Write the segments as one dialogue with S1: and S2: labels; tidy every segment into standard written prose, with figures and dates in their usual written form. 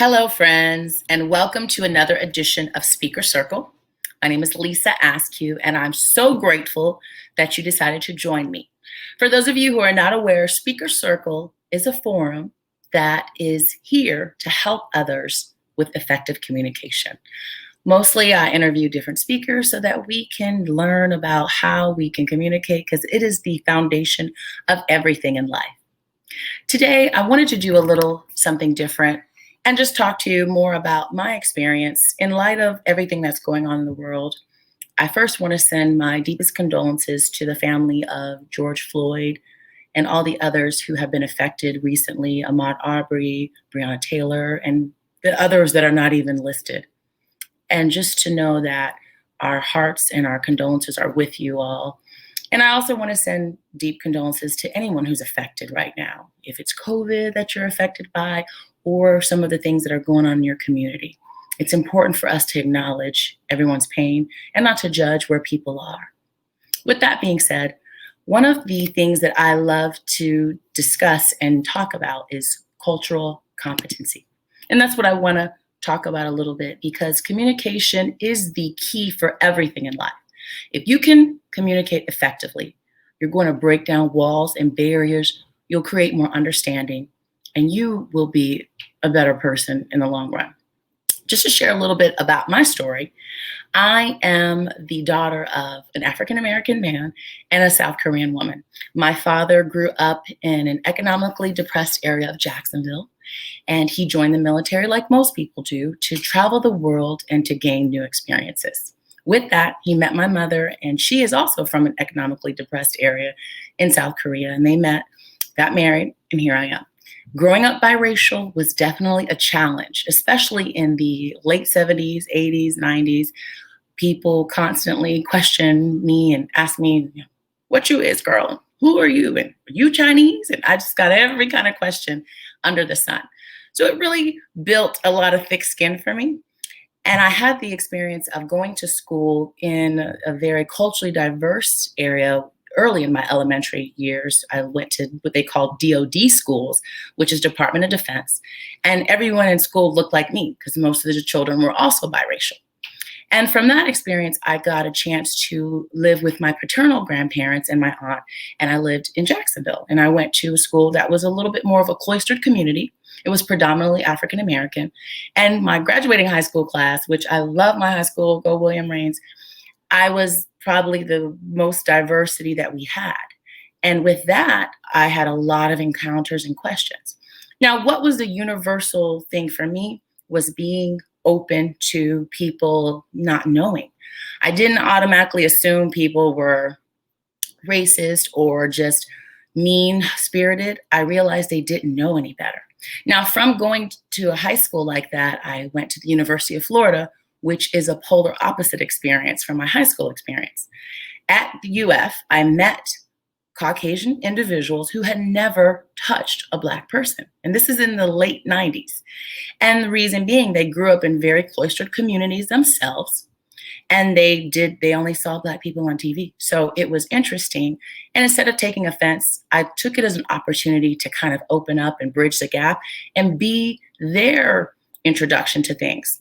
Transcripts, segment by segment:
S1: Hello, friends, and welcome to another edition of Speaker Circle. My name is Lisa Askew, and I'm so grateful that you decided to join me. For those of you who are not aware, Speaker Circle is a forum that is here to help others with effective communication. Mostly, I interview different speakers so that we can learn about how we can communicate because it is the foundation of everything in life. Today, I wanted to do a little something different and just talk to you more about my experience in light of everything that's going on in the world. I first want to send my deepest condolences to the family of George Floyd and all the others who have been affected recently, Ahmaud Arbery, Breonna Taylor, and the others that are not even listed. And just to know that our hearts and our condolences are with you all. And I also want to send deep condolences to anyone who's affected right now. If it's COVID that you're affected by, or some of the things that are going on in your community. It's important for us to acknowledge everyone's pain and not to judge where people are. With that being said, one of the things that I love to discuss and talk about is cultural competency. And that's what I want to talk about a little bit because communication is the key for everything in life. If you can communicate effectively, you're going to break down walls and barriers, you'll create more understanding, and you will be a better person in the long run. Just to share a little bit about my story, I am the daughter of an African-American man and a South Korean woman. My father grew up in an economically depressed area of Jacksonville, and he joined the military like most people do to travel the world and to gain new experiences. With that, he met my mother, and she is also from an economically depressed area in South Korea, and they met, got married, and here I am. Growing up biracial was definitely a challenge, especially in the late 70s, 80s, 90s. People constantly questioned me and asked me, what you is, girl? Who are you? And are you Chinese? And I just got every kind of question under the sun. So it really built a lot of thick skin for me. And I had the experience of going to school in a very culturally diverse area. Early in my elementary years, I went to what they call DoD schools, which is Department of Defense. And everyone in school looked like me because most of the children were also biracial. And from that experience, I got a chance to live with my paternal grandparents and my aunt, and I lived in Jacksonville. And I went to a school that was a little bit more of a cloistered community. It was predominantly African American. And my graduating high school class, which I love my high school, go William Raines, I was probably the most diversity that we had. And with that, I had a lot of encounters and questions. Now, what was the universal thing for me was being open to people not knowing. I didn't automatically assume people were racist or just mean-spirited. I realized they didn't know any better. Now, from going to a high school like that, I went to the University of Florida, which is a polar opposite experience from my high school experience. At the UF, I met Caucasian individuals who had never touched a Black person. And this is in the late 90s. And the reason being, they grew up in very cloistered communities themselves. And they only saw Black people on TV. So it was interesting. And instead of taking offense, I took it as an opportunity to kind of open up and bridge the gap and be their introduction to things.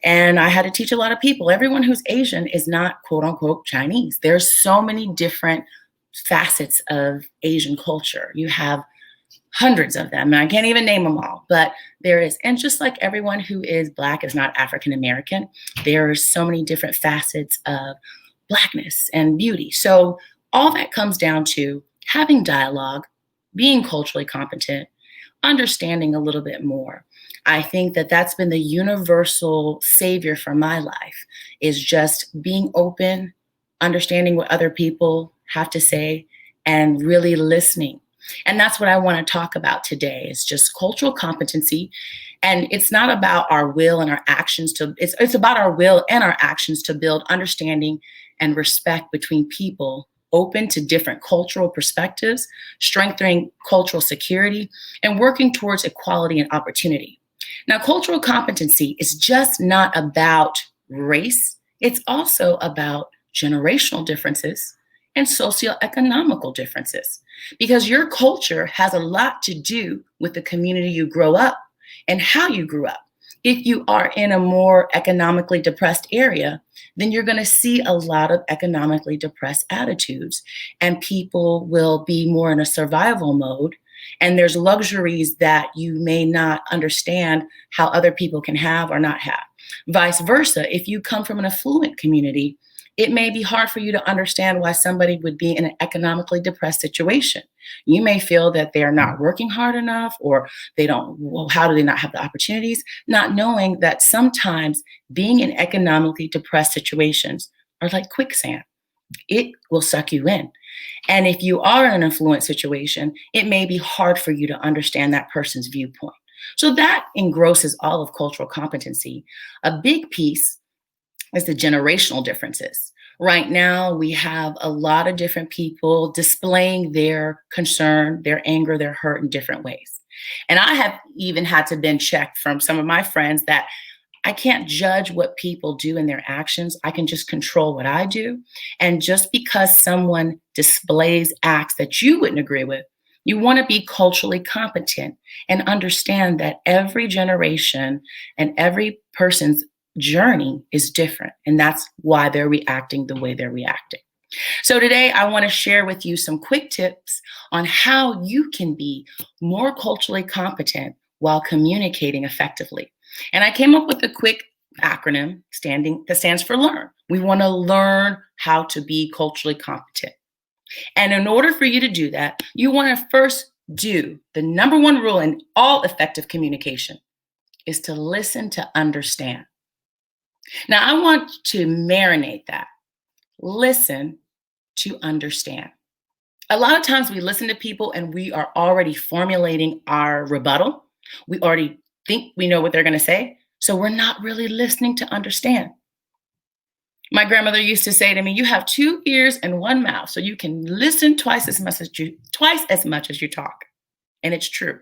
S1: And I had to teach a lot of people. Everyone who's Asian is not quote unquote Chinese. There's so many different facets of Asian culture. You have hundreds of them, and I can't even name them all, but there is. And just like everyone who is Black is not African American, there are so many different facets of Blackness and beauty. So all that comes down to having dialogue, being culturally competent, understanding a little bit more. I think that that's been the universal savior for my life, is just being open, understanding what other people have to say, and really listening. And that's what I want to talk about today, is just cultural competency. And it's not about our will and our actions it's about our will and our actions to build understanding and respect between people open to different cultural perspectives, strengthening cultural security, and working towards equality and opportunity. Now, cultural competency is just not about race. It's also about generational differences and socioeconomical differences, because your culture has a lot to do with the community you grow up and how you grew up. If you are in a more economically depressed area, then you're going to see a lot of economically depressed attitudes, and people will be more in a survival mode. And there's luxuries that you may not understand how other people can have or not have. Vice versa, if you come from an affluent community, it may be hard for you to understand why somebody would be in an economically depressed situation. You may feel that they're not working hard enough, or they don't, well, how do they not have the opportunities? Not knowing that sometimes being in economically depressed situations are like quicksand. It will suck you in. And if you are in an affluent situation, it may be hard for you to understand that person's viewpoint. So that engrosses all of cultural competency. A big piece is the generational differences. Right now, we have a lot of different people displaying their concern, their anger, their hurt in different ways. And I have even had to been checked from some of my friends that I can't judge what people do in their actions. I can just control what I do. And just because someone displays acts that you wouldn't agree with, you want to be culturally competent and understand that every generation and every person's journey is different. And that's why they're reacting the way they're reacting. So today I want to share with you some quick tips on how you can be more culturally competent while communicating effectively. And I came up with a quick acronym that stands for LEARN. We want to learn how to be culturally competent. And in order for you to do that, you want to first do the number one rule in all effective communication is to listen to understand. Now, I want to marinate that. Listen to understand. A lot of times we listen to people and we are already formulating our rebuttal. We already think we know what they're going to say. So we're not really listening to understand. My grandmother used to say to me, you have 2 ears and 1 mouth, so you can listen twice as much as you talk. And it's true.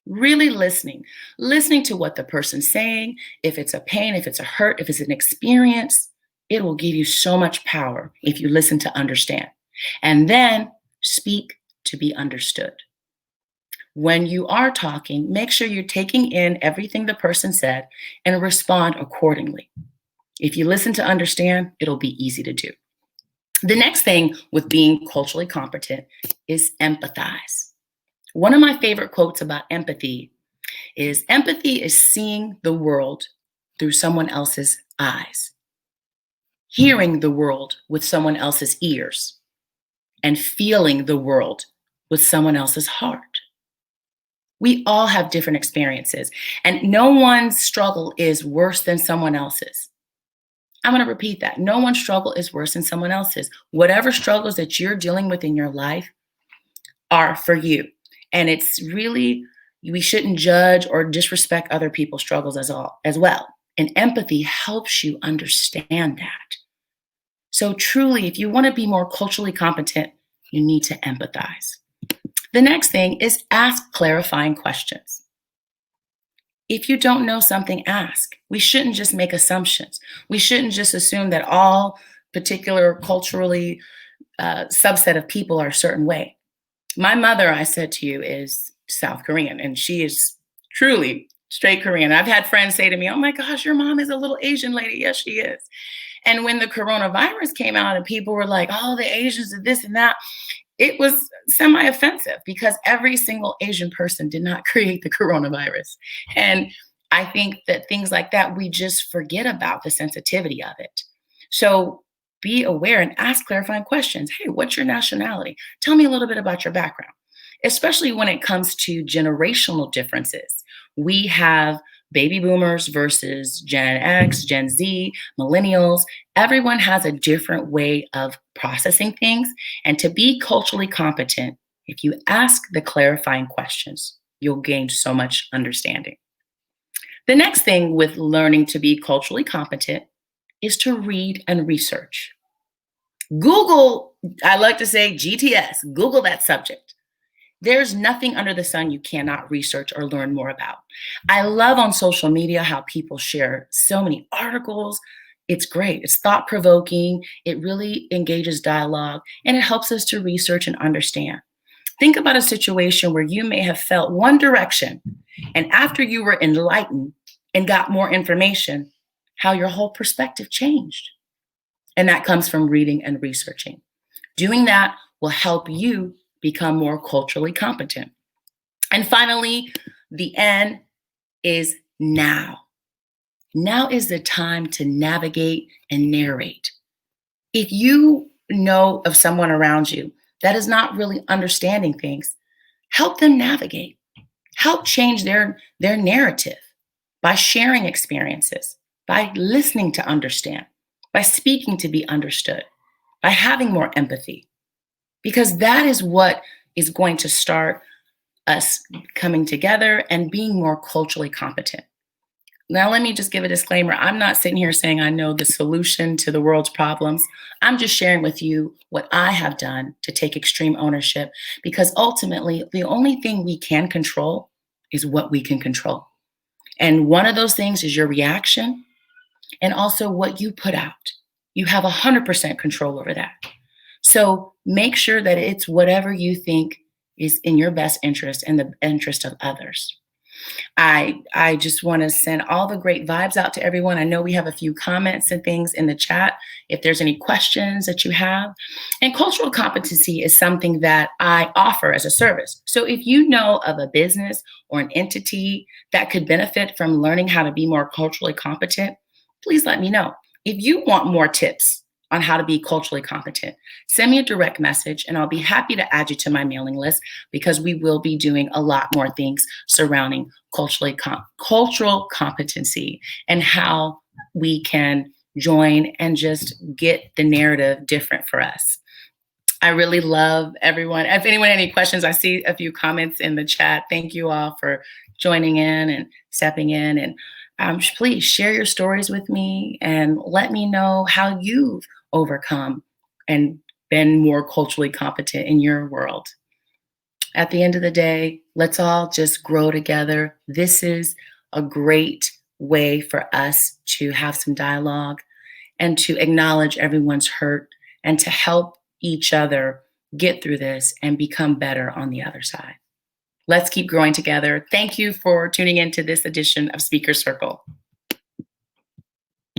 S1: Really listening to what the person's saying. If it's a pain, if it's a hurt, if it's an experience, it will give you so much power if you listen to understand. And then speak to be understood. When you are talking, make sure you're taking in everything the person said and respond accordingly. If you listen to understand, it'll be easy to do. The next thing with being culturally competent is empathize. One of my favorite quotes about empathy is seeing the world through someone else's eyes, hearing the world with someone else's ears, and feeling the world with someone else's heart. We all have different experiences, and no one's struggle is worse than someone else's. I'm going to repeat that. No one's struggle is worse than someone else's. Whatever struggles that you're dealing with in your life are for you. And it's really, we shouldn't judge or disrespect other people's struggles as well. And empathy helps you understand that. So truly, if you want to be more culturally competent, you need to empathize. The next thing is ask clarifying questions. If you don't know something, ask. We shouldn't just make assumptions. We shouldn't just assume that all particular culturally subset of people are a certain way. My mother, I said to you, is South Korean, and she is truly straight Korean. I've had friends say to me, oh my gosh, your mom is a little Asian lady. Yes, she is. And when the coronavirus came out and people were like, oh, the Asians are this and that, it was semi-offensive because every single Asian person did not create the coronavirus. And I think that things like that, we just forget about the sensitivity of it. So be aware and ask clarifying questions. Hey, what's your nationality? Tell me a little bit about your background, especially when it comes to generational differences. We have baby boomers versus Gen X, Gen Z, millennials. Everyone has a different way of processing things. And to be culturally competent, if you ask the clarifying questions, you'll gain so much understanding. The next thing with learning to be culturally competent is to read and research. Google, I like to say GTS, Google that subject. There's nothing under the sun you cannot research or learn more about. I love on social media how people share so many articles. It's great. It's thought-provoking. It really engages dialogue, and it helps us to research and understand. Think about a situation where you may have felt one direction, and after you were enlightened and got more information, how your whole perspective changed. And that comes from reading and researching. Doing that will help you become more culturally competent. And finally, the N is now. Now is the time to navigate and narrate. If you know of someone around you that is not really understanding things, help them navigate. Help change their narrative by sharing experiences, by listening to understand, by speaking to be understood, by having more empathy, because that is what is going to start us coming together and being more culturally competent. Now, let me just give a disclaimer. I'm not sitting here saying I know the solution to the world's problems. I'm just sharing with you what I have done to take extreme ownership, because ultimately, the only thing we can control is what we can control. And one of those things is your reaction and also what you put out. You have 100% control over that. So make sure that it's whatever you think is in your best interest and the interest of others. I just want to send all the great vibes out to everyone. I know we have a few comments and things in the chat if there's any questions that you have. And cultural competency is something that I offer as a service. So if you know of a business or an entity that could benefit from learning how to be more culturally competent, please let me know. If you want more tips on how to be culturally competent, send me a direct message and I'll be happy to add you to my mailing list, because we will be doing a lot more things surrounding cultural competency and how we can join and just get the narrative different for us. I really love everyone. If anyone had any questions, I see a few comments in the chat. Thank you all for joining in and stepping in. And please share your stories with me and let me know how you've overcome and been more culturally competent in your world. At the end of the day, let's all just grow together. This is a great way for us to have some dialogue and to acknowledge everyone's hurt and to help each other get through this and become better on the other side. Let's keep growing together. Thank you for tuning into this edition of Speaker Circle.